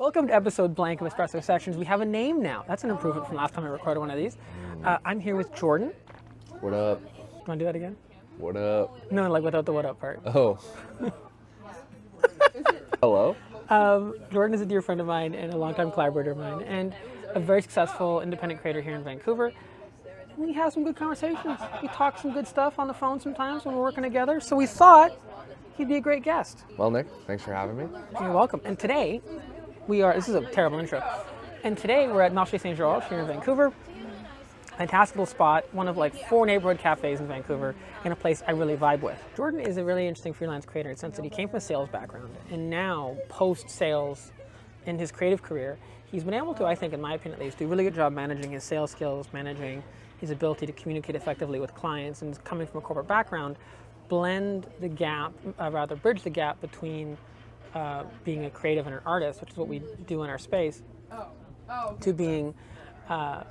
Welcome to episode blank of Espresso Sessions. We have a name now. That's an improvement from last time I recorded one of these. I'm here with Jordan. What up? You want to do that again? What up? No, like without the what up part. Oh. Hello? Jordan is a dear friend of mine and a longtime collaborator of mine and a very successful independent creator here in Vancouver. We have some good conversations. We talk some good stuff on the phone sometimes when we're working together. So we thought he'd be a great guest. Well, Nick, thanks for having me. You're welcome. And today, this is a terrible intro, and today we're at Marché here in Vancouver. Fantastic little spot, one of like 4 neighborhood cafes in Vancouver, in a place I really vibe with. Jordan is a really interesting freelance creator in the sense that he came from a sales background, and now, post-sales in his creative career, he's been able to, I think, in my opinion at least, do a really good job managing his sales skills, managing his ability to communicate effectively with clients, and coming from a corporate background, bridge the gap between being a creative and an artist, which is what we do in our space, to being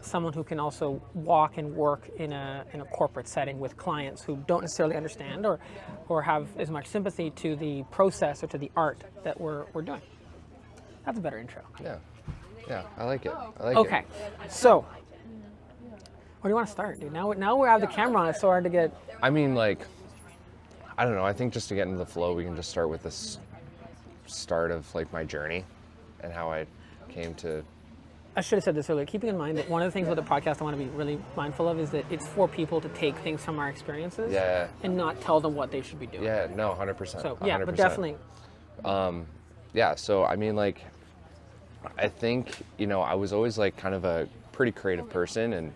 someone who can also walk and work in a corporate setting with clients who don't necessarily understand or have as much sympathy to the process or to the art that we're doing. That's a better intro. Yeah, I like it. Okay, so where do you want to start, dude? Now we have the camera on. It's so hard to get. I mean, like, I don't know. I think just to get into the flow, we can just start with this start of like my journey and how I came to. I should have said this earlier. Keeping in mind that one of the things with the podcast I want to be really mindful of is that it's for people to take things from our experiences and not tell them what they should be doing. Yeah, no, 100%. So yeah, 100%. But definitely. Yeah, so I mean, like, I think, I was always like kind of a pretty creative person, and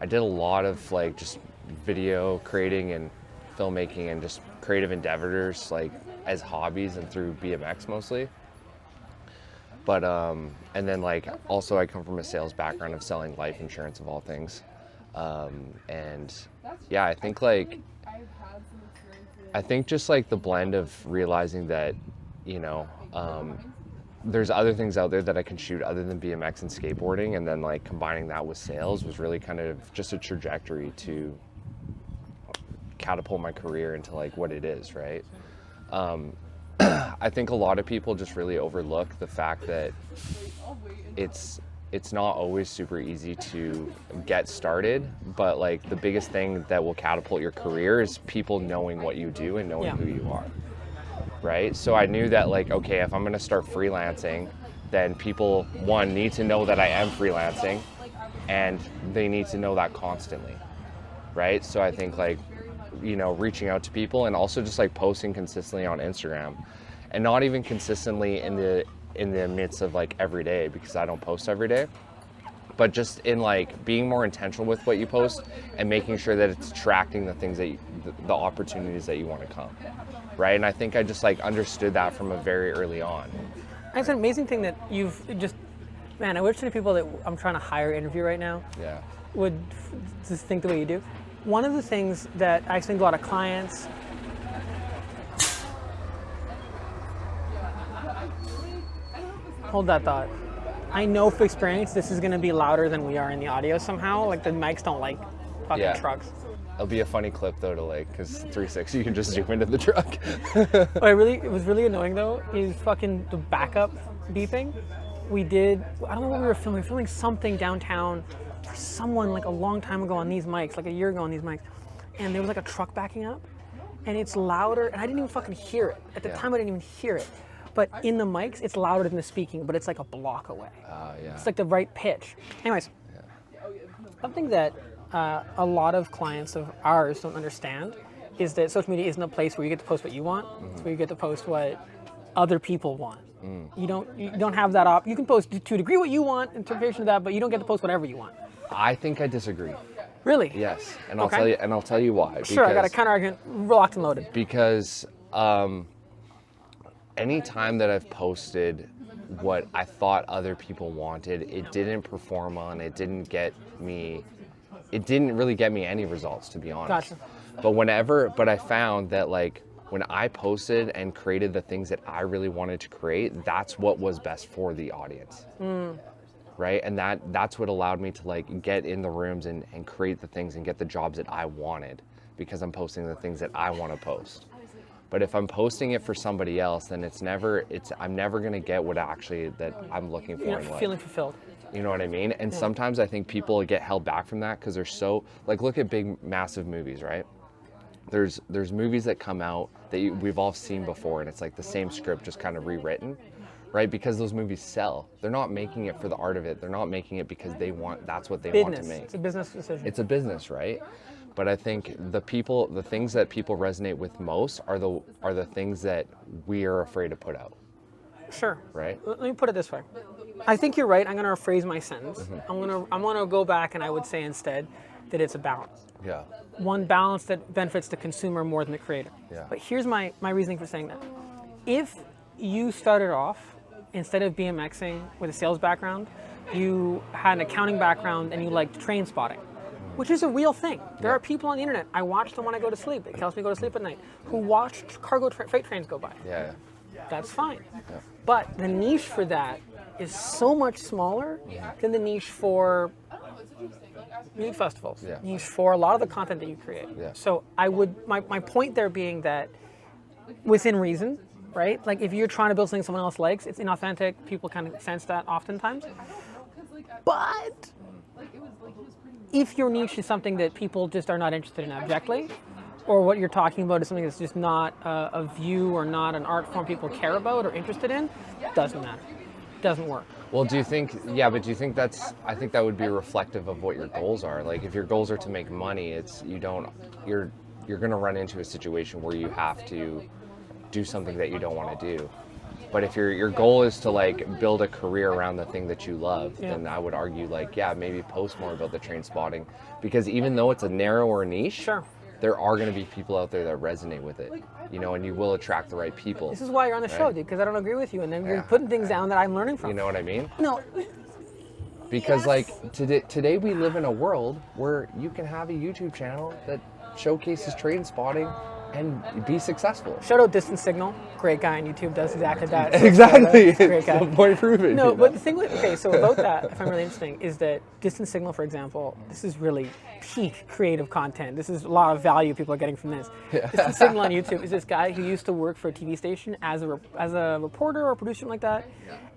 I did a lot of like just video creating and filmmaking and just creative endeavors like as hobbies and through BMX mostly. But, and then like, also I come from a sales background of selling life insurance of all things. And yeah, I think just like the blend of realizing that, there's other things out there that I can shoot other than BMX and skateboarding. And then like combining that with sales was really kind of just a trajectory to catapult my career into like what it is, right? I think a lot of people just really overlook the fact that it's not always super easy to get started, but like the biggest thing that will catapult your career is people knowing what you do and knowing who you are, right? So I knew that like, okay, if I'm gonna start freelancing, then people, one, need to know that I am freelancing, and they need to know that constantly, right? So I think like, reaching out to people and also just like posting consistently on Instagram, and not even consistently in the midst of like every day, because I don't post every day, but just in like being more intentional with what you post and making sure that it's attracting the things that the opportunities that you want to come, right? And I think I just like understood that from a very early on. It's an amazing thing that you've just, man, I wish the people that I'm trying to hire interview right now would just think the way you do. One of the things that I think a lot of clients, hold that thought. I know for experience this is going to be louder than we are in the audio somehow. Like the mics don't like fucking trucks. It'll be a funny clip though to like, because 360 you can just zoom into the truck. It was really annoying though is fucking the backup beeping. I don't know what we were filming. We were filming something downtown for someone like a long time ago on these mics, like a year ago on these mics, and there was like a truck backing up, and it's louder, and I didn't even fucking hear it. At the time I didn't even hear it, but in the mics it's louder than the speaking, but it's like a block away. It's like the right pitch. Anyways, something that a lot of clients of ours don't understand is that social media isn't a place where you get to post what you want. It's where you get to post what other people want. You don't have that you can post to a degree what you want, interpretation of that, but you don't get to post whatever you want. I think I disagree. Really? Yes, and I'll tell you why. Sure, I got a counter argument locked and loaded. Because any time that I've posted what I thought other people wanted, it didn't perform on. It didn't really get me any results, to be honest. Gotcha. But I found that like when I posted and created the things that I really wanted to create, that's what was best for the audience. Right? And that's what allowed me to like get in the rooms and create the things and get the jobs that I wanted, because I'm posting the things that I want to post. But if I'm posting it for somebody else, then I'm never going to get what actually that I'm looking for. You're not feeling fulfilled. You know what I mean? And sometimes I think people get held back from that because they're so, like, look at big, massive movies, right? There's movies that come out that we've all seen before, and it's like the same script just kind of rewritten, right? Because those movies sell. They're not making it for the art of it. They're not making it because that's what they want to make. It's a business decision. It's a business, right? But I think the things that people resonate with most are the things that we are afraid to put out. Sure. Right? Let me put it this way. I think you're right. I'm going to rephrase my sentence. Mm-hmm. I'm going to go back and I would say instead that it's a balance. Yeah. One balance that benefits the consumer more than the creator. Yeah. But here's my reasoning for saying that. If you started off, instead of BMXing with a sales background, you had an accounting background and you liked train spotting, which is a real thing. There are people on the internet, I watch them when I go to sleep, it tells me to go to sleep at night, who watch freight trains go by. Yeah. That's fine. Yeah. But the niche for that is so much smaller than the niche for music festivals, niche for a lot of the content that you create. Yeah. So my point there being that within reason, right? Like if you're trying to build something someone else likes, it's inauthentic, people kind of sense that oftentimes. But if your niche is something that people just are not interested in abjectly, or what you're talking about is something that's just not a view or not an art form people care about or interested in, doesn't matter. Doesn't work. Well, do you think I think that would be reflective of what your goals are. Like if your goals are to make money, you're going to run into a situation where you have to do something that you don't want to do. But if your goal is to like build a career around the thing that you love, then I would argue like, maybe post more about the train spotting, because even though it's a narrower niche, there are going to be people out there that resonate with it, and you will attract the right people. This is why you're on the show, dude, because I don't agree with you, and then you're putting things down that I'm learning from. You know what I mean? No. Because like today we live in a world where you can have a YouTube channel that showcases train spotting and be successful. Shout out Distance Signal, great guy on YouTube, does exactly that. Exactly, great guy. Point proven. No, but the thing so about that, I find really interesting, is that Distance Signal, for example, this is really peak creative content. This is a lot of value people are getting from this. Distance Signal on YouTube is this guy who used to work for a TV station as a reporter or producer like that,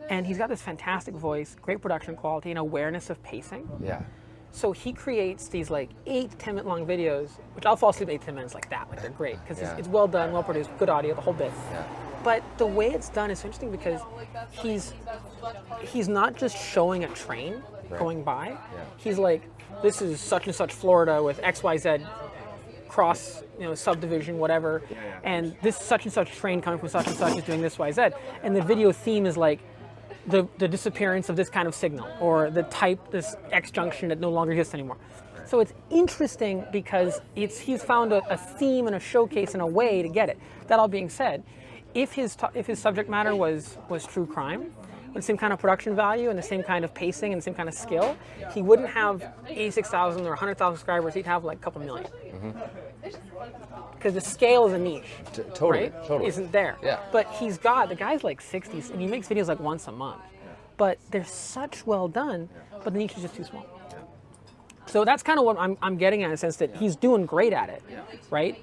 and he's got this fantastic voice, great production quality, and awareness of pacing. Yeah. So he creates these like 8 to 10 minute long videos, which I'll fall asleep 8 to 10 minutes like that. Like they're great because it's well done, well produced, good audio, the whole bit. Yeah. But the way it's done is interesting because he's not just showing a train going by. Yeah. He's like, this is such and such Florida with XYZ cross, subdivision, whatever, and this such and such train coming from such and such is doing this YZ, and the video theme is like the disappearance of this kind of signal, or this X junction that no longer exists anymore. So it's interesting because he's found a theme and a showcase and a way to get it. That all being said, if his subject matter was true crime, with the same kind of production value and the same kind of pacing and the same kind of skill, he wouldn't have 86,000 or 100,000 subscribers. He'd have like a couple million. Because the scale of the niche, totally, isn't there. Yeah. But the guy's like 60s, and he makes videos like once a month. But they're such well done, but the niche is just too small. So that's kind of what I'm getting at, in a sense that he's doing great at it, right?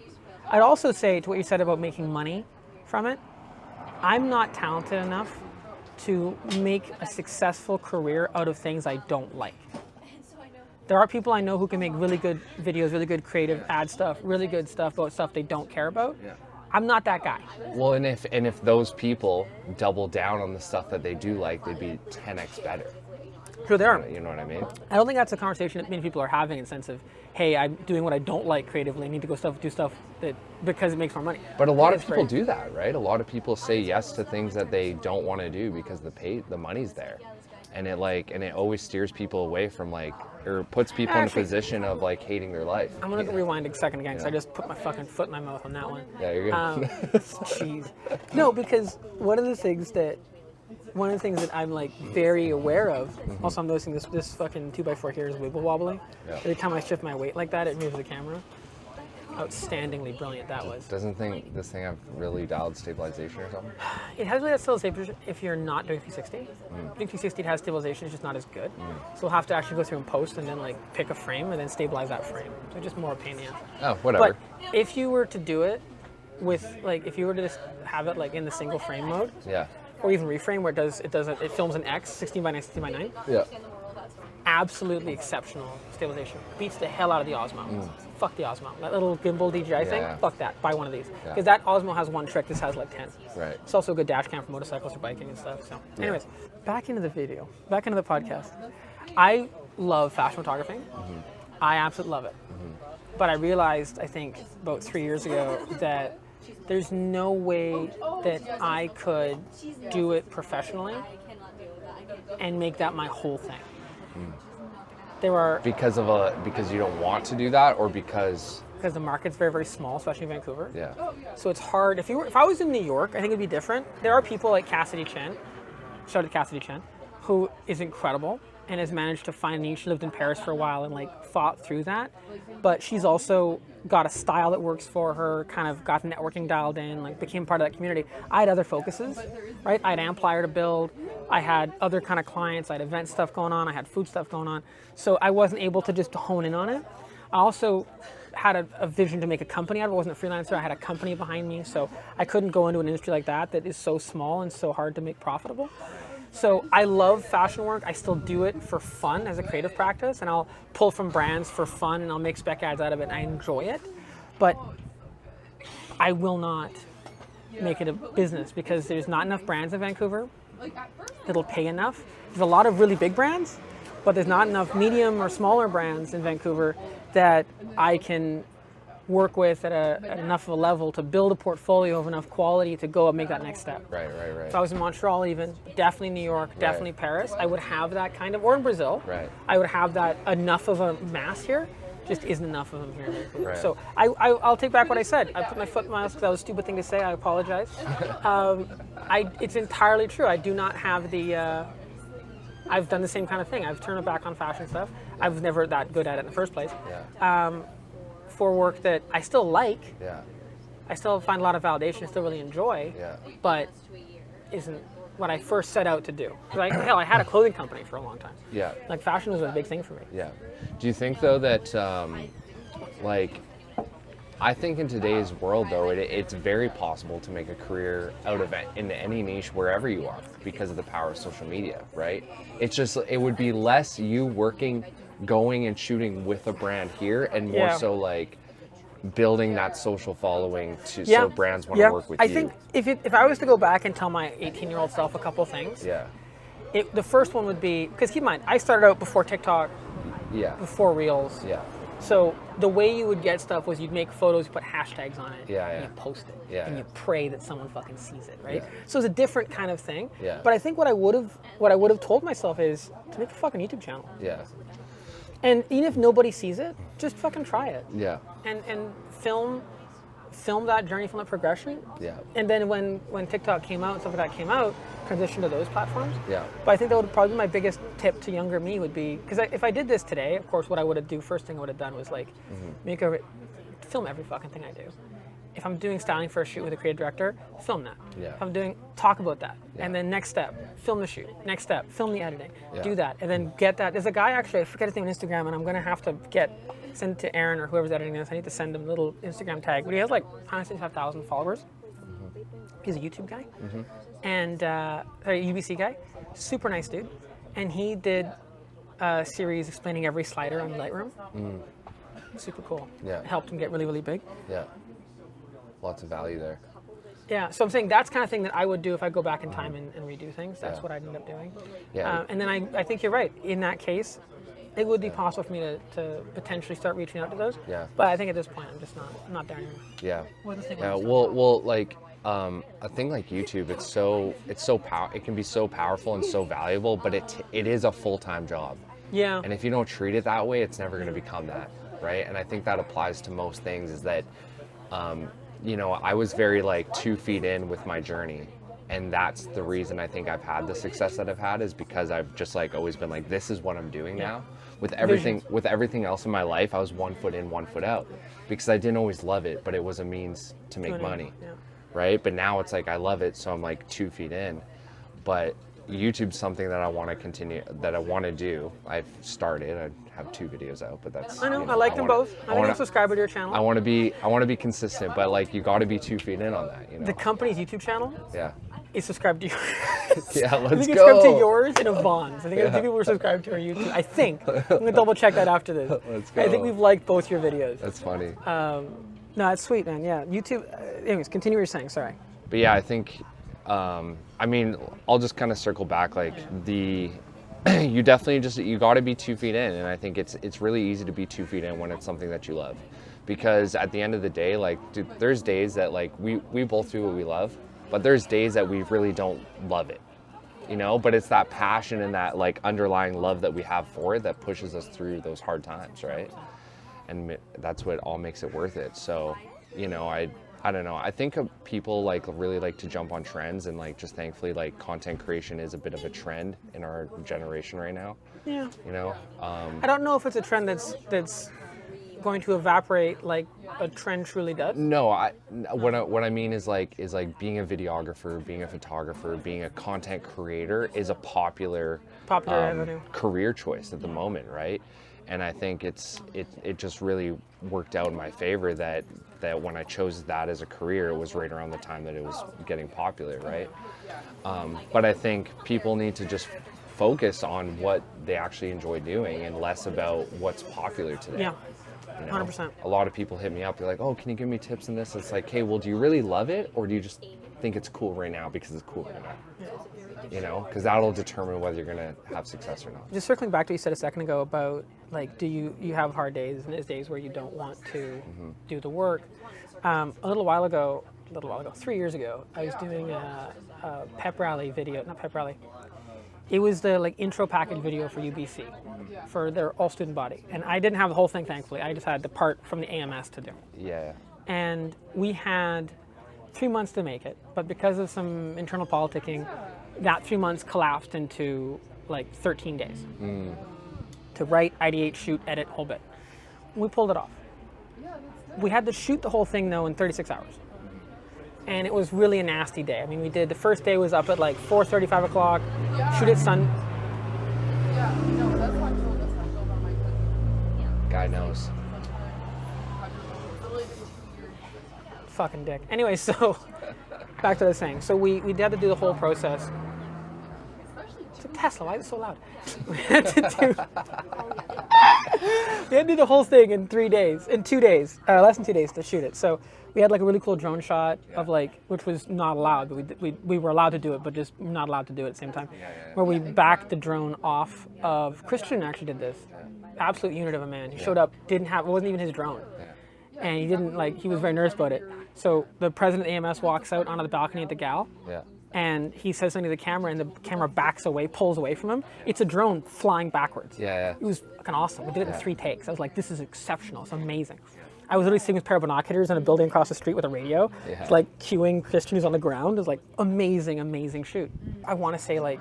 I'd also say, to what you said about making money from it, I'm not talented enough to make a successful career out of things I don't like. There are people I know who can make really good videos, really good creative ad stuff, really good stuff about stuff they don't care about. Yeah. I'm not that guy. Well, and if those people double down on the stuff that they do like, they'd be 10x better. Sure, they are. You know what I mean? I don't think that's a conversation that many people are having, in the sense of, hey, I'm doing what I don't like creatively. I need to go do stuff that because it makes more money. But a lot of people do that, right? A lot of people say yes to things that they don't want to do because the money's there, and it always steers people away from or puts people in a position of hating their life. I'm gonna rewind a second again because I just put my fucking foot in my mouth on that one. Yeah, you're good. Jeez. No, because one of the things that I'm very aware of, also I'm noticing this fucking 2x4 here is wibble wobbly. Yeah. Every time I shift my weight like that, it moves the camera. Outstandingly brilliant that was. Doesn't this thing have really dialed stabilization or something? It has really dialed stabilization if you're not doing 360. Doing 360 it has stabilization, it's just not as good. So we'll have to actually go through and post and then pick a frame and then stabilize that frame. So just more a pain in the ass. Oh, whatever. But if you were to do it with like if you were to just have it like in the single frame mode, Yeah. or even reframe where it films an X 16 by 9, 16 by 9. Yeah. Absolutely exceptional stabilization. Beats the hell out of the Osmo. Fuck the Osmo. That little gimbal DJI thing. Yeah. Fuck that. Buy one of these. Yeah. Because that Osmo has one trick. This has like 10. Right. It's also a good dash cam for motorcycles or biking and stuff. So, anyways, back into the video. Back into the podcast. I love fashion photography. I absolutely love it. But I realized, I think, about 3 years ago that there's no way that I could do it professionally and make that my whole thing. There are Because you don't want to do that, or because the market's very, very small, especially in Vancouver. yeah. So it's hard. If I was in New York, I think it'd be different. There are people like Cassidy Chen, shout out to Cassidy Chen, who is incredible and has managed to find a niche. She lived in Paris for a while and like fought through that. But she's also got a style that works for her, kind of got the networking dialed in, like became part of that community. I had other focuses, right? I had Ampliar to build. I had other kind of clients. I had event stuff going on. I had food stuff going on. So I wasn't able to just hone in on it. I also had a vision to make a company out of it. I wasn't a freelancer. I had a company behind me. So I couldn't go into an industry like that is so small and so hard to make profitable. So I love fashion work. I still do it for fun as a creative practice, and I'll pull from brands for fun and I'll make spec ads out of it and I enjoy it. But I will not make it a business because there's not enough brands in Vancouver that'll pay enough. There's a lot of really big brands, but there's not enough medium or smaller brands in Vancouver that I can work with at enough of a level to build a portfolio of enough quality to go and make that next step. Right. If I was in Montreal even, definitely New York, definitely Paris, I would have that kind of, or in Brazil, I would have that enough of a mass here, just isn't enough of them here in Vancouver. Right. So I'll take back what I said. I put my foot in my mouth because that was a stupid thing to say, I apologize. It's entirely true. I do not have I've done the same kind of thing. I've turned my back on fashion stuff. I was never that good at it in the first place. For work that I still like, I still find a lot of validation, I still really enjoy, but isn't what I first set out to do. Like, hell, I had a clothing company for a long time. Like fashion was a big thing for me. Do you think though that, I think in today's world though, it's very possible to make a career out of it in any niche wherever you are because of the power of social media, right? It's just, it would be less you going and shooting with a brand here and more so like building that social following so brands want to work with you. I think if I was to go back and tell my 18-year-old self a couple things, the first one would be, because keep in mind, I started out before TikTok, before Reels. So the way you would get stuff was you'd make photos, you put hashtags on it, and you post it, and you pray that someone fucking sees it, right? So it's a different kind of thing. But I think what I would have told myself is to make a fucking YouTube channel. And even if nobody sees it, just fucking try it. And film that journey, film that progression. And then when TikTok came out and stuff like that came out, transition to those platforms. But I think that would probably be my biggest tip to younger me would be, because if I did this today, of course, what I would have first thing I would have done was like film every fucking thing I do. If I'm doing styling for a shoot with a creative director, film that. If I'm talk about that. And then next step, film the shoot. Next step, film the editing. Do that. And then get that. There's a guy actually, I forget his name on Instagram, and I'm going to have to send it to Aaron or whoever's editing this. I need to send him a little Instagram tag. But he has like 165,000 followers. He's a YouTube guy. And UBC guy. Super nice dude. And he did a series explaining every slider on Lightroom. Super cool. It helped him get really, really big. Lots of value there. So I'm saying that's kind of thing that I would do if I go back in time and redo things. That's what I'd end up doing. And then I think you're right. In that case, it would be possible for me to potentially start reaching out to those. But I think at this point, I'm just not there anymore. Well, like a thing like YouTube, it can be so powerful and so valuable, but it is a full-time job. And if you don't treat it that way, it's never going to become that, right? And I think that applies to most things. Is that I was very 2 feet in with my journey, and that's the reason I think I've had the success that I've had, is because I've just always been this is what I'm doing now. With everything else in my life, I was 1 foot in, 1 foot out, because I didn't always love it, but it was a means to make money, right? But now it's I love it, so I'm 2 feet in. But YouTube's something that I want to continue, that I want to do. I've started, I have 2 videos out, but that's. I know. I like them both. I think I'm subscribed to your channel. I want to be consistent, but like you got to be 2 feet in on that. You know. The company's YouTube channel. Yeah. Is subscribed to yours. Yeah, let's go. I think it's subscribed to yours and Yvonne's. I think 2 people were subscribed to our YouTube. I think. I'm gonna double check that after this. Let's go. I think we've liked both your videos. That's funny. No, it's sweet, man. Yeah, YouTube. Anyways, continue what you're saying. Sorry. But yeah, I think. I mean, I'll just kind of circle back. Like you definitely you got to be 2 feet in, and I think it's really easy to be 2 feet in when it's something that you love, because at the end of the day, like, dude, there's days that like we both do what we love. But there's days that we really don't love it, you know, but it's that passion and that like underlying love that we have for it that pushes us through those hard times, right? And that's what all makes it worth it. So, you know, I don't know. I think people like really like to jump on trends, and like just thankfully like content creation is a bit of a trend in our generation right now. Yeah. You know? I don't know if it's a trend that's going to evaporate like a trend truly does. No, what I mean is like being a videographer, being a photographer, being a content creator is a popular avenue. Career choice at the moment, right? And I think it just really worked out in my favor that when I chose that as a career, it was right around the time that it was getting popular, right? But I think people need to just focus on what they actually enjoy doing and less about what's popular today. Yeah. You know, 100%. A lot of people hit me up. They're like, "Oh, can you give me tips in this?" It's like, "Hey, well, do you really love it, or do you just think it's cool right now because it's cool right now?" Yeah. You know, because that'll determine whether you're gonna have success or not. Just circling back to what you said a second ago about like, do you have hard days and there's days where you don't want to do the work. A little while ago, 3 years ago, I was doing a pep rally video, not pep rally. It was the like intro package video for UBC, for their all student body. And I didn't have the whole thing, thankfully. I just had the part from the AMS to do. Yeah. And we had 3 months to make it, but because of some internal politicking, that 3 months collapsed into like 13 days to write, ideate, shoot, edit, whole bit. We pulled it off. We had to shoot the whole thing though in 36 hours. And it was really a nasty day. I mean, the first day was up at like 4:30, 5 o'clock, shoot at sun. Yeah, no, that's not cool. That's not cool about my cooking. Guy knows. Fucking dick. Anyway, so back to what I was saying. So we had to do the whole process. It's a Tesla. Why is it so loud? We had to do the whole thing in 2 days, less than 2 days to shoot it. So we had like a really cool drone shot of like, which was not allowed, but we were allowed to do it, but just not allowed to do it at the same time. Where we backed the drone off of, Christian actually did this. Absolute unit of a man. He showed up, it wasn't even his drone. And he was very nervous about it. So the president of AMS walks out onto the balcony at the Gal. Yeah. And he says something to the camera, and the camera backs away, pulls away from him. It's a drone flying backwards. Yeah. It was fucking awesome. We did it in 3 takes. I was like, this is exceptional. It's amazing. I was literally sitting with a pair of binoculars in a building across the street with a radio. Yeah. It's like cueing Christian who's on the ground. It was like amazing, amazing shoot. I want to say like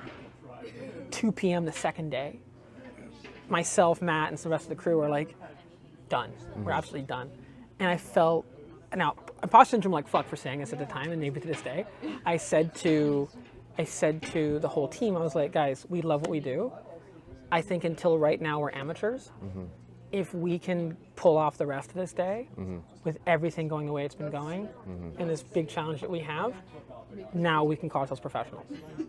2 p.m. the second day. Myself, Matt, and some rest of the crew were like, done. We're absolutely done. And I felt, now, imposter syndrome, like fuck for saying this at the time, and maybe to this day. I said to the whole team, I was like, guys, we love what we do. I think until right now we're amateurs. If we can pull off the rest of this day with everything going the way it's been going and this big challenge that we have, now we can call ourselves professionals.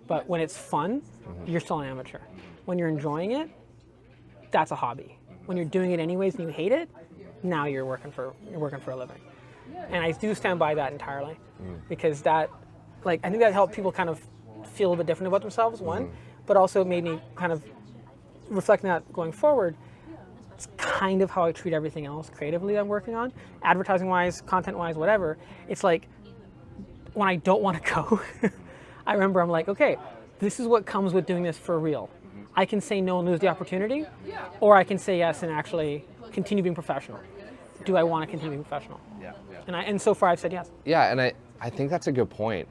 But when it's fun, you're still an amateur. When you're enjoying it, that's a hobby. When you're doing it anyways and you hate it, now you're working for a living. And I do stand by that entirely because that, like, I think that helped people kind of feel a bit different about themselves, one, but also made me kind of reflecting that going forward. It's kind of how I treat everything else creatively that I'm working on, advertising-wise, content-wise, whatever. It's like when I don't want to go, I remember I'm like, okay, this is what comes with doing this for real. I can say no and lose the opportunity, or I can say yes and actually continue being professional. Do I want to continue being professional? Yeah. And so far I've said yes. Yeah, and I think that's a good point.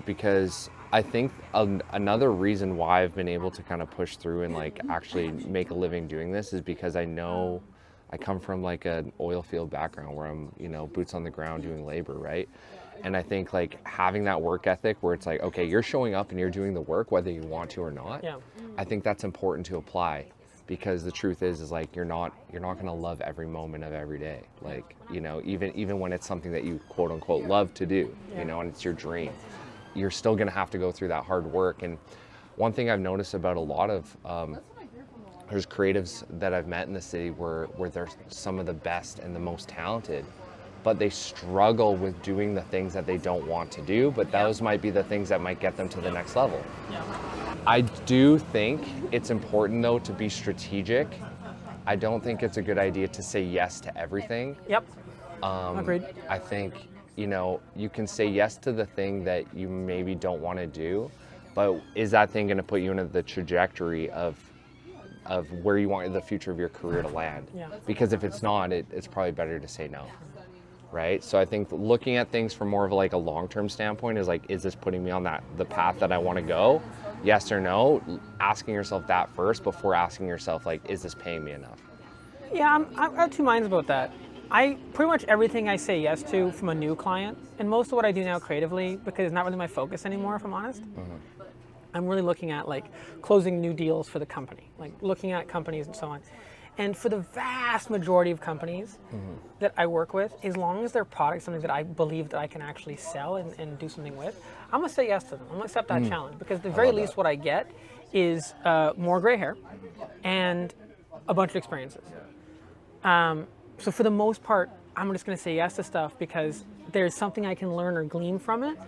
Because I think another reason why I've been able to kind of push through and like actually make a living doing this is because I know I come from like an oil field background where I'm, boots on the ground doing labor, right? And I think like having that work ethic where it's like, okay, you're showing up and you're doing the work whether you want to or not. Yeah. I think that's important to apply because the truth is like you're not going to love every moment of every day. Like, you know, even when it's something that you quote unquote love to do, you know, and it's your dream, you're still going to have to go through that hard work. And one thing I've noticed about a lot of there's creatives that I've met in the city where they're some of the best and the most talented, but they struggle with doing the things that they don't want to do, but those might be the things that might get them to the next level. I do think it's important though to be strategic. I don't think it's a good idea to say yes to everything. Yep. Agreed. I think, you know, you can say yes to the thing that you maybe don't want to do, but is that thing going to put you into the trajectory of where you want the future of your career to land? Yeah. Because if it's not, it's probably better to say no. Right? So I think looking at things from more of like a long-term standpoint is like, is this putting me on the path that I want to go? Yes or no? Asking yourself that first before asking yourself like, is this paying me enough? Yeah, I have two minds about that. I pretty much everything I say yes to from a new client, and most of what I do now creatively, because it's not really my focus anymore, if I'm honest. I'm really looking at like closing new deals for the company, like looking at companies and so on. And for the vast majority of companies that I work with, as long as their product is something that I believe that I can actually sell and do something with, I'm gonna say yes to them. I'm gonna accept that challenge, because at the very least what I get is more gray hair and a bunch of experiences. So for the most part, I'm just gonna say yes to stuff because there's something I can learn or glean from it.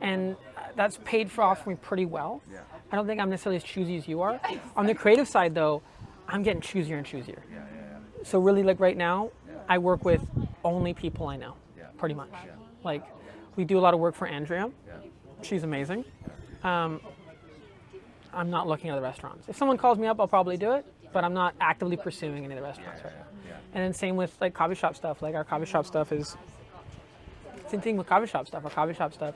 And that's paid for off for me pretty well. I don't think I'm necessarily as choosy as you are. On the creative side though, I'm getting choosier and choosier. So really, like right now, I work with only people I know, pretty much. Like, we do a lot of work for Andrea. She's amazing. I'm not looking at other restaurants. If someone calls me up, I'll probably do it, but I'm not actively pursuing any of the restaurants right now. And then same with like coffee shop stuff. Like our coffee shop stuff is, same thing with coffee shop stuff. Our coffee shop stuff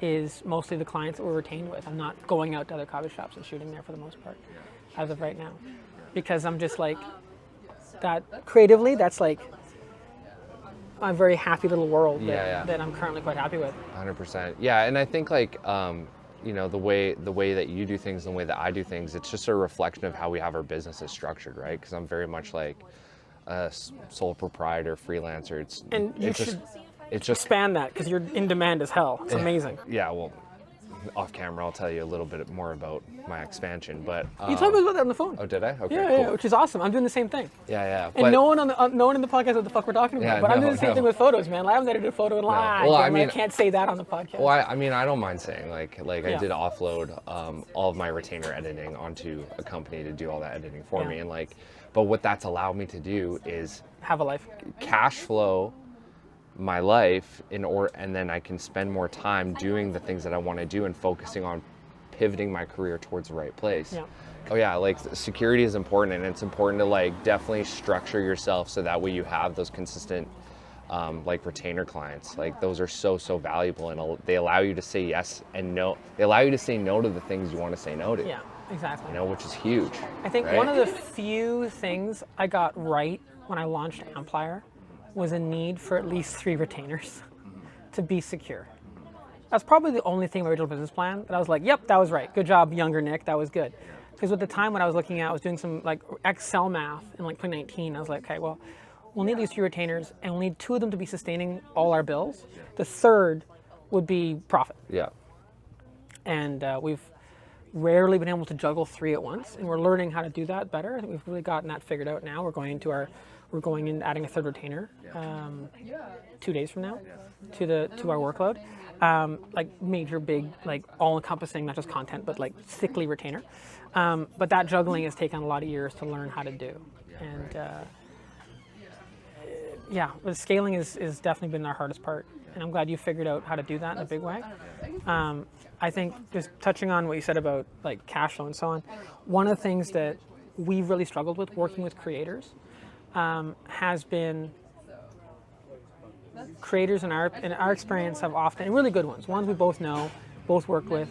is mostly the clients that we're retained with. I'm not going out to other coffee shops and shooting there for the most part, as of right now. Because I'm just like, that creatively, that's like a very happy little world that I'm currently quite happy with. 100%. Yeah, and I think like, you know, the way that you do things and the way that I do things, it's just a reflection of how we have our businesses structured, right? Because I'm very much like a sole proprietor, freelancer. It's just expand that, because you're in demand as hell. It's amazing. Yeah, well, off camera, I'll tell you a little bit more about my expansion, but you told me about that on the phone. Oh, did I? Okay, yeah, cool. yeah, which is awesome. I'm doing the same thing. Yeah. And no one in the podcast knows what the fuck we're talking about. Yeah, but I'm doing the same thing with photos, man. I haven't edited a photo in live. Well, I can't say that on the podcast. Well, I mean, I don't mind saying like I did offload all of my retainer editing onto a company to do all that editing for me, and like, but what that's allowed me to do is have a life, cash flow my life and then I can spend more time doing the things that I want to do and focusing on pivoting my career towards the right place. Oh yeah, like security is important, and it's important to like definitely structure yourself so that way you have those consistent like retainer clients. Like those are so valuable, and they allow you to say yes and no. They allow you to say no to the things you want to say no to. Yeah, exactly. You know, which is huge. I think right? One of the few things I got right when I launched Ampliar was a need for at least 3 retainers to be secure. That's probably the only thing in my original business plan that I was like, yep, that was right. Good job, younger Nick, that was good. Because at the time when I was looking at, I was doing some like Excel math in like 2019. I was like, okay, well, we'll need these 3 retainers, and we'll need 2 of them to be sustaining all our bills. The third would be profit. Yeah. And we've rarely been able to juggle 3 at once, and we're learning how to do that better. I think we've really gotten that figured out now. We're going in adding a 3rd retainer 2 days from now to our workload. Like major, big, like all-encompassing, not just content, but like sickly retainer. But that juggling has taken a lot of years to learn how to do. And but scaling is definitely been our hardest part. And I'm glad you figured out how to do that in a big way. I think just touching on what you said about like cash flow and so on, one of the things that we've really struggled with working with creators has been creators in our experience have often, and really good ones we both know, both work with,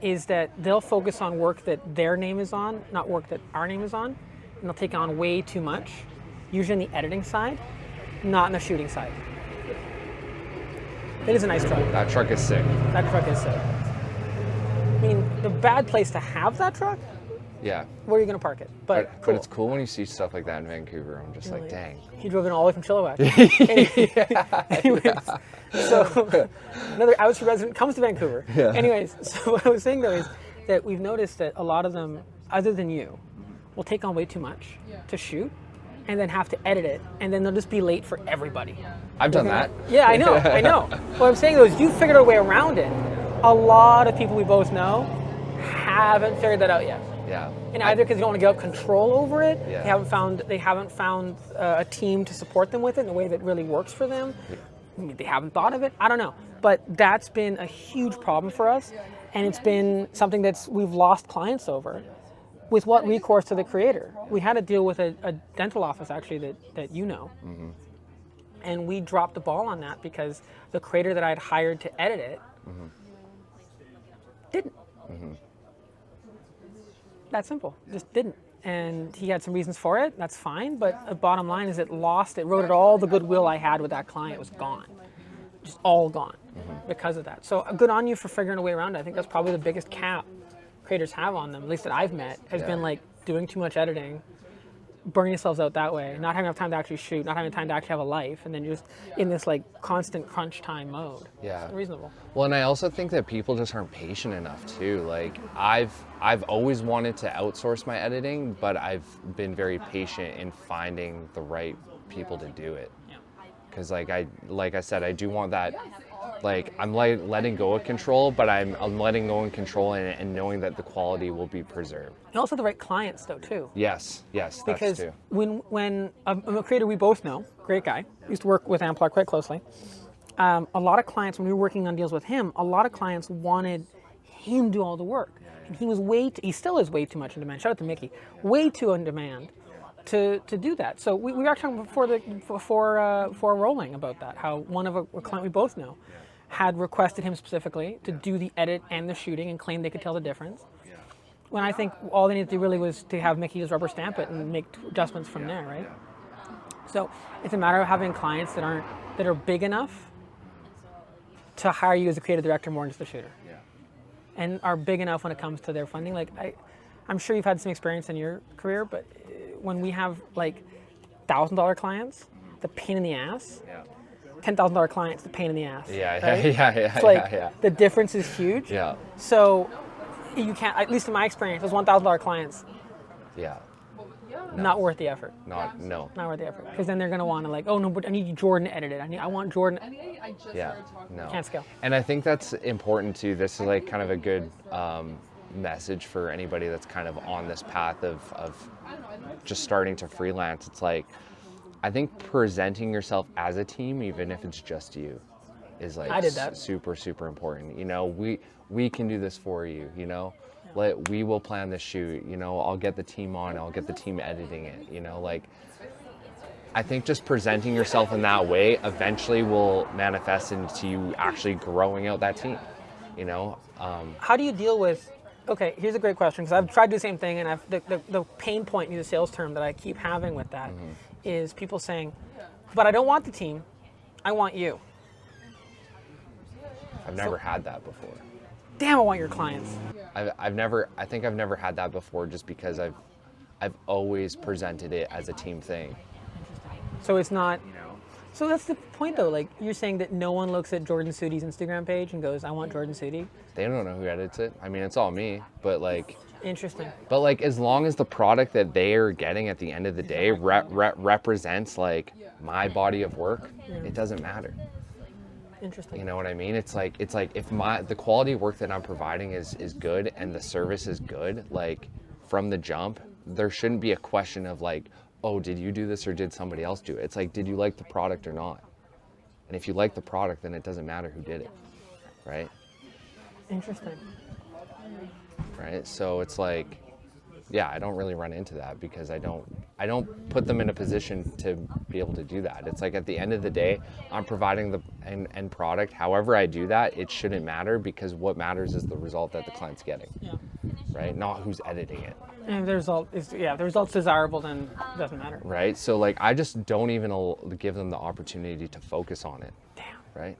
is that they'll focus on work that their name is on, not work that our name is on, and they'll take on way too much, usually on the editing side, not on the shooting side. It is a nice truck. That truck is sick. That truck is sick. I mean, the bad place to have that truck Yeah. Where are you going to park it? But But it's cool when you see stuff like that in Vancouver. I'm just like, Really. dang. He drove in all the way from Chilliwack. Anyways, so another Outside resident comes to Vancouver. Yeah. Anyways, so what I was saying though is that we've noticed that a lot of them, other than you, will take on way too much to shoot and then have to edit it, and then they'll just be late for everybody. I've done that. Yeah, I know. What I'm saying though is you figured a way around it. A lot of people we both know haven't figured that out yet. Yeah. And either because they don't want to give up control over it, Yeah. they haven't found a team to support them with it in a way that really works for them. They haven't thought of it. I don't know, but that's been a huge problem for us, and it's been something we've lost clients over. With what recourse to the creator? We had to deal with a dental office actually that you know, and we dropped the ball on that because the creator that I'd hired to edit it didn't. That simple, just didn't. And he had some reasons for it, that's fine, but the bottom line is it eroded all the goodwill I had with that client was gone. Just all gone because of that. So good on you for figuring a way around it. I think that's probably the biggest cap creators have on them, at least that I've met, has been like doing too much editing, burning yourselves out that way, not having enough time to actually shoot, not having time to actually have a life, and then you're just in this like constant crunch time mode. Yeah. It's reasonable. Well, and I also think that people just aren't patient enough too. Like I've always wanted to outsource my editing, but I've been very patient in finding the right people to do it. Because like I said, I do want that. Like I'm letting go of control, but I'm letting go in control and knowing that the quality will be preserved. And also the right clients though too. Yes, that's Because too. when I'm a creator we both know, great guy, used to work with Ampliar quite closely. A lot of clients, when we were working on deals with him, a lot of clients wanted him to do all the work. And he still is way too much in demand. Shout out to Mickey. Way too in demand to do that. So we were talking before rolling about that, how one of a client we both know had requested him specifically to do the edit and the shooting and claimed they could tell the difference. When I think all they needed to do really was to have Mickey just rubber stamp it and make adjustments from there, right? So it's a matter of having clients that are big enough to hire you as a creative director more than just a shooter. And are big enough when it comes to their funding. Like I'm sure you've had some experience in your career, but when we have like $1,000 clients, the pain in the ass. $10,000 clients, the pain in the ass. Right? It's like the difference is huge. Yeah. So you can't, at least in my experience, those $1,000 clients, Yeah. not worth the effort. Not worth the effort. Because then they're going to want to like, oh no, but I need Jordan to edit it. I want Jordan. I just Yeah. started talking. No. Can't scale. And I think that's important too. This is like kind of a good message for anybody that's kind of on this path of just starting to freelance. It's like, I think presenting yourself as a team, even if it's just you, is like I did that. super, super important. You know, we can do this for you, you know? We will plan the shoot, you know, I'll get the team on, I'll get the team editing it, you know, like I think just presenting yourself in that way eventually will manifest into you actually growing out that team, you know? How do you deal with, okay, here's a great question, because I've tried to do the same thing, and the pain point, use a sales term that I keep having with that, is people saying, but I don't want the team, I want you. I've never had that before. Damn, I want your clients. I think I've never had that before, just because I've always presented it as a team thing. So it's not, so that's the point though, like you're saying that no one looks at Jordan Siudy's Instagram page and goes, I want Jordan Siudy. They don't know who edits it. I mean, it's all me, but like, Interesting. but like as long as the product that they are getting at the end of the day represents like my body of work, it doesn't matter. Interesting. You know what I mean? It's like if the quality of work that I'm providing is good and the service is good, like from the jump, there shouldn't be a question of like, oh, did you do this or did somebody else do it? It's like, did you like the product or not? And if you like the product, then it doesn't matter who did it, right? Interesting. Right? So it's like, yeah, I don't really run into that because I don't put them in a position to be able to do that. It's like at the end of the day, I'm providing the end product. However I do that, it shouldn't matter, because what matters is the result that the client's getting, right? Not who's editing it. And if the result is, if the result's desirable, then it doesn't matter. Right? So like, I just don't even give them the opportunity to focus on it. Damn. Right?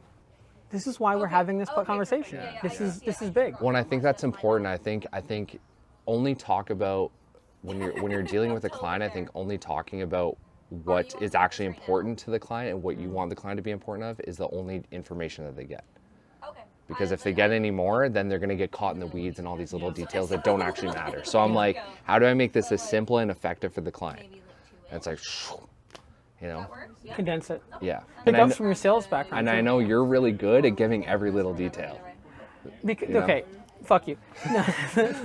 This is why we're having this conversation. This is big. Well, and I think that's important. I think only talk about when you're dealing with a client. I think only talking about what is actually important to the client and what you want the client to be important of is the only information that they get. Because if they get any more, then they're going to get caught in the weeds and all these little details that don't actually matter. So I'm like, how do I make this as simple and effective for the client? And it's like, you know, Condense it. yeah. It comes from your sales background. And I know you're really good at giving every little detail. Okay, fuck you.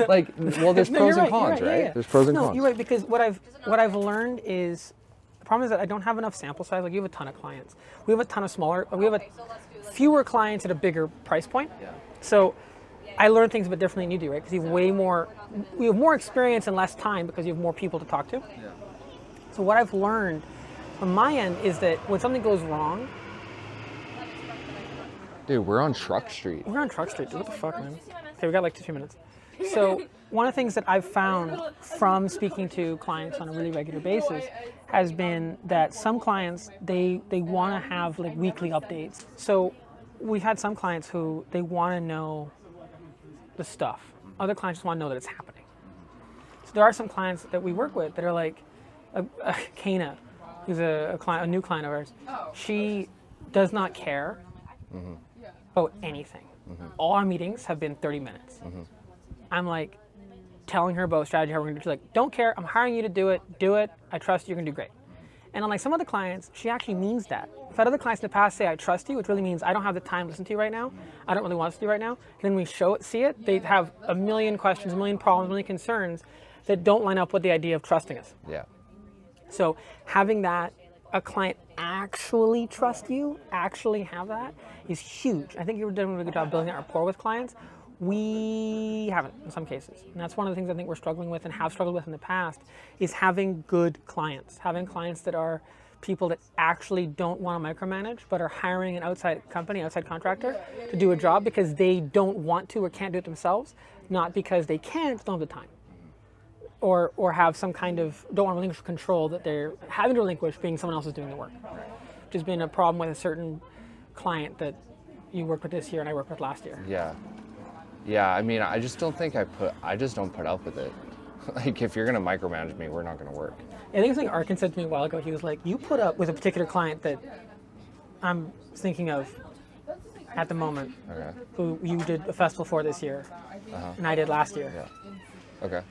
Like, well, there's No, pros you're and right, cons, you're right, right? yeah. There's pros and No, cons. you're right, because what I've learned is, the problem is that I don't have enough sample size. Like, you have a ton of clients. We have a ton of smaller, we have fewer clients at a bigger price point. So I learn things a bit differently than you do, right? Because you have we have more experience and less time because you have more people to talk to. So what I've learned on my end is that when something goes wrong, Dude, we're on Truck Street. we're on Truck Street. Dude, what the fuck, man? Okay, we got like 2 minutes. So one of the things that I've found from speaking to clients on a really regular basis has been that some clients, they want to have like weekly updates. So we've had some clients who they want to know the stuff. Other clients just want to know that it's happening. So there are some clients that we work with that are like, Kana, who's a new client of ours. She does not care about anything. All our meetings have been 30 minutes. I'm like telling her about strategy, how we're going to do it. She's like, don't care, I'm hiring you to do it, I trust you, you're going to do great. And unlike some other clients, she actually means that. I've had other clients in the past say, I trust you, which really means I don't have the time to listen to you right now. I don't really want to do right now. And then we see it, they have a million questions, a million problems, a million concerns that don't line up with the idea of trusting us. Yeah. So having that, a client actually trust you, actually have that, is huge. I think you're doing a really good job building that rapport with clients. We haven't in some cases. And that's one of the things I think we're struggling with and have struggled with in the past is having good clients. Having clients that are people that actually don't want to micromanage, but are hiring an outside company, outside contractor to do a job because they don't want to or can't do it themselves, not because they can't, but don't have the time. Or have some kind of, don't want to relinquish control that they're having to relinquish being someone else is doing the work. Which has been a problem with a certain client that you worked with this year and I worked with last year. Yeah. Yeah, I mean, I just don't think I just don't put up with it. Like, if you're going to micromanage me, we're not going to work. I think it's something Arkin said to me a while ago. He was like, you put up with a particular client that I'm thinking of at the moment, who you did a festival for this year, and I did last year. Yeah. Okay.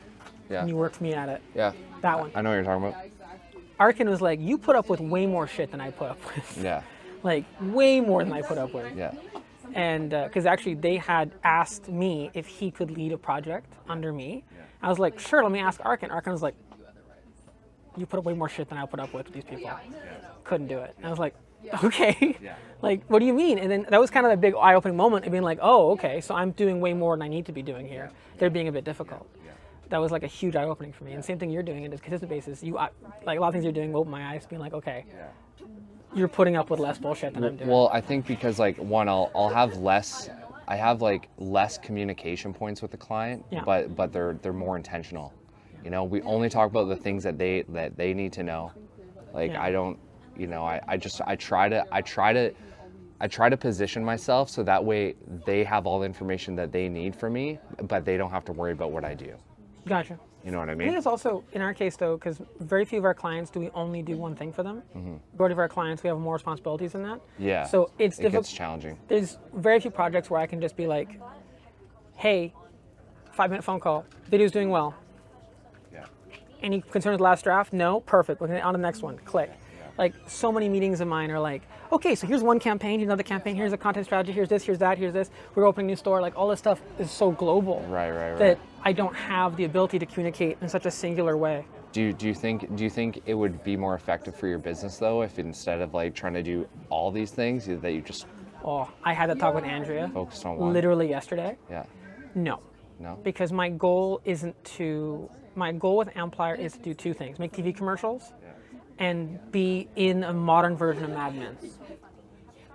Yeah. And you worked me at it. Yeah. That one. I know what you're talking about. Arkin was like, you put up with way more shit than I put up with. Yeah. Like, way more than I put up with. Yeah. And because actually they had asked me if he could lead a project under me. I was like, sure, let me ask Arkin. Arkin was like, you put up way more shit than I put up with these people. Couldn't do it. And I was like, okay. Like, what do you mean? And then that was kind of a big eye-opening moment of being like, oh, okay, so I'm doing way more than I need to be doing here. They're being a bit difficult. That was like a huge eye-opening for me. And same thing you're doing on a consistent basis. Like a lot of things you're doing open my eyes, being like, okay, you're putting up with less bullshit than I'm doing. Well, I think because like one, I'll have less. I have like less communication points with the client, but they're more intentional. You know, we only talk about the things that they need to know. Like I don't, you know, I try to position myself so that way they have all the information that they need from me, but they don't have to worry about what I do. Gotcha. You know what I I mean? think it's also, in our case though, because very few of our clients do we only do one thing for them. Majority of our clients, we have more responsibilities than that. Yeah. So it's difficult. Gets challenging. There's very few projects where I can just be like, hey, 5-minute phone call, video's doing well. Yeah. Any concerns with the last draft? No? Perfect. We're on to the next one. Click. Like, so many meetings of mine are like, okay, so here's one campaign, here's another campaign, here's a content strategy, here's this, here's that, here's this. We're opening a new store. Like, all this stuff is so global. Right. That I don't have the ability to communicate in such a singular way. Do you think it would be more effective for your business though if instead of like trying to do all these things that you just Oh, I had that talk with Andrea focused on one? literally yesterday. Yeah. No. No. Because my goal with Ampliar is to do two things: make TV commercials and be in a modern version of Mad Men.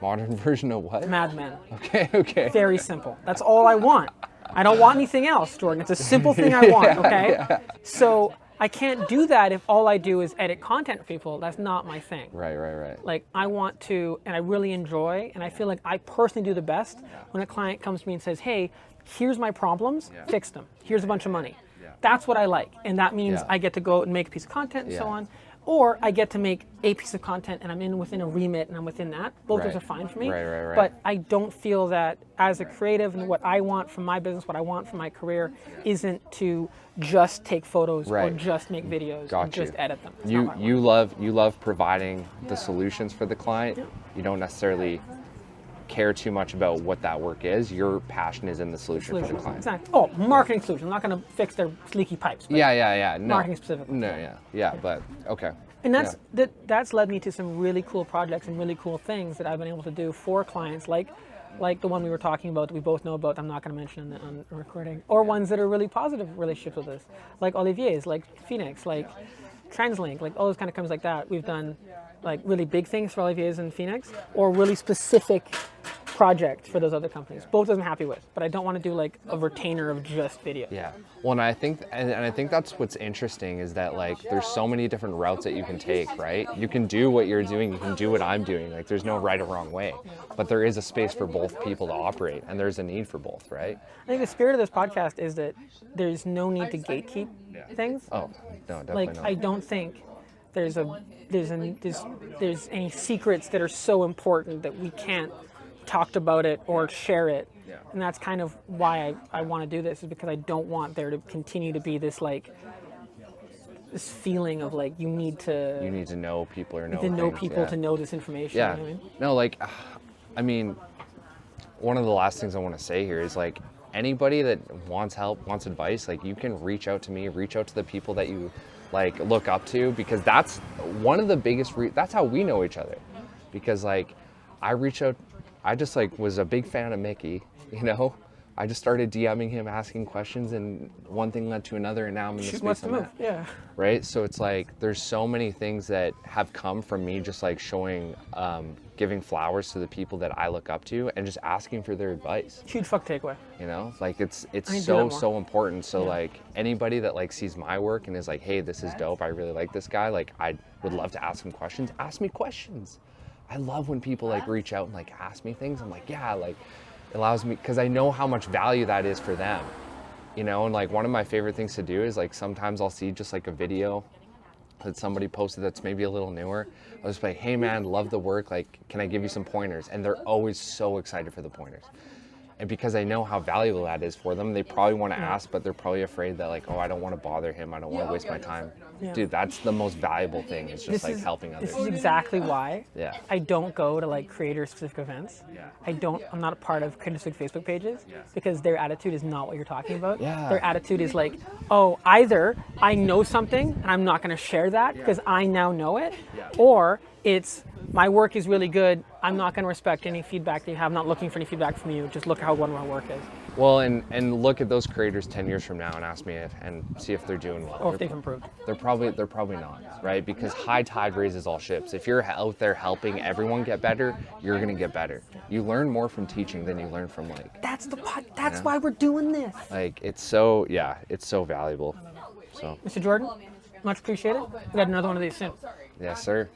Modern version of what? Mad Men. Okay. Very simple. That's all I want. I don't want anything else, Jordan. It's a simple thing I want, okay? So I can't do that if all I do is edit content for people. That's not my thing. Right. Like, I want to, and I really enjoy, and I feel like I personally do the best when a client comes to me and says, hey, here's my problems, fix them. Here's a bunch of money. That's what I like. And that means Yeah. I get to go and make a piece of content and so Yeah. on. Or I get to make a piece of content and I'm within a remit and I'm within that. Both those Right. are fine for me. Right. But I don't feel that as a creative and what I want from my business, what I want from my career isn't to just take photos or Right. just make videos Got and just you. edit them. That's not what I You love providing the solutions for the client. You don't necessarily care too much about what that work is. Your passion is in the solution for the client. Exactly. Oh, marketing solution. I'm not going to fix their leaky pipes. But Yeah. No. Marketing specifically. No, yeah, but okay. And that's led me to some really cool projects and really cool things that I've been able to do for clients, like the one we were talking about that we both know about. I'm not going to mention on the recording, or ones that are really positive relationships with us, like Olivier's, like Phoenix, like TransLink, like all those kind of companies like that. We've done like really big things for Olivier's and Phoenix, or really specific project for those other companies. Both of them happy with, but I don't want to do like a retainer of just video. Yeah. Well, and I think that's what's interesting is that like there's so many different routes that you can take, right? You can do what you're doing, you can do what I'm doing. Like there's no right or wrong way, but there is a space for both people to operate, and there's a need for both, right? I think the spirit of this podcast is that there's no need to gatekeep things. Oh, no, definitely Like not. I don't think there's any secrets that are so important that we can't talk about it or share it. Yeah. And that's kind of why I want to do this, is because I don't want there to continue to be this like this feeling of like you need to know people or know know things, people to know this information. Yeah. You know what I mean? No, like, I mean, one of the last things I want to say here is like anybody that wants help, wants advice, like you can reach out to me, reach out to the people that you like look up to, because that's one of the biggest, that's how we know each other. Because like I just like was a big fan of Mickey, you know? I just started DMing him, asking questions, and one thing led to another, and now I'm in the Shoot space must I'm move. at. Yeah. Right? So it's like there's so many things that have come from me just like showing, giving flowers to the people that I look up to and just asking for their advice. Huge fuck takeaway. You know, like it's I need to do that so more. important. So like anybody that like sees my work and is like, hey, this is dope, I really like this guy, like I would love to ask him questions. Ask me questions. I love when people like reach out and like ask me things. I'm like, yeah, like it allows me, because I know how much value that is for them. You know, and like one of my favorite things to do is like sometimes I'll see just like a video that somebody posted that's maybe a little newer. I'll just be like, hey man, love the work, like can I give you some pointers? And they're always so excited for the pointers. And because I know how valuable that is for them, they probably want to ask, but they're probably afraid that like, oh, I don't want to bother him, I don't want to waste my time. Yeah. Dude, that's the most valuable thing, is just like helping others. This is exactly why Yeah. I don't go to like creator specific events. Yeah. I'm not a part of creator specific Facebook pages because their attitude is not what you're talking about. Yeah. Their attitude is like, oh, either I know something and I'm not going to share that because I now know it, or it's my work is really good, I'm not going to respect any feedback that you have, I'm not looking for any feedback from you, just look at how good my work is. Well, and look at those creators 10 years from now and ask me if, and see if they're doing well. Or if they've improved. They're probably not, right? Because high tide raises all ships. If you're out there helping everyone get better, you're gonna get better. You learn more from teaching than you learn from That's why we're doing this. it's so valuable. So Mr. Jordan, much appreciated. We got another one of these soon. yes, sir.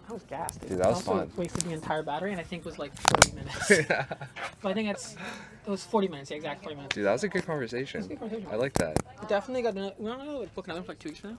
I was gassed. Dude, that was I also fun. wasted the entire battery, and I think it was like 40 minutes. But I think it was 40 minutes, yeah, exact 40 minutes. Dude, that was a good conversation. It was a good conversation. I like that. Definitely got to, we don't know, like book another one for like 2 weeks from now.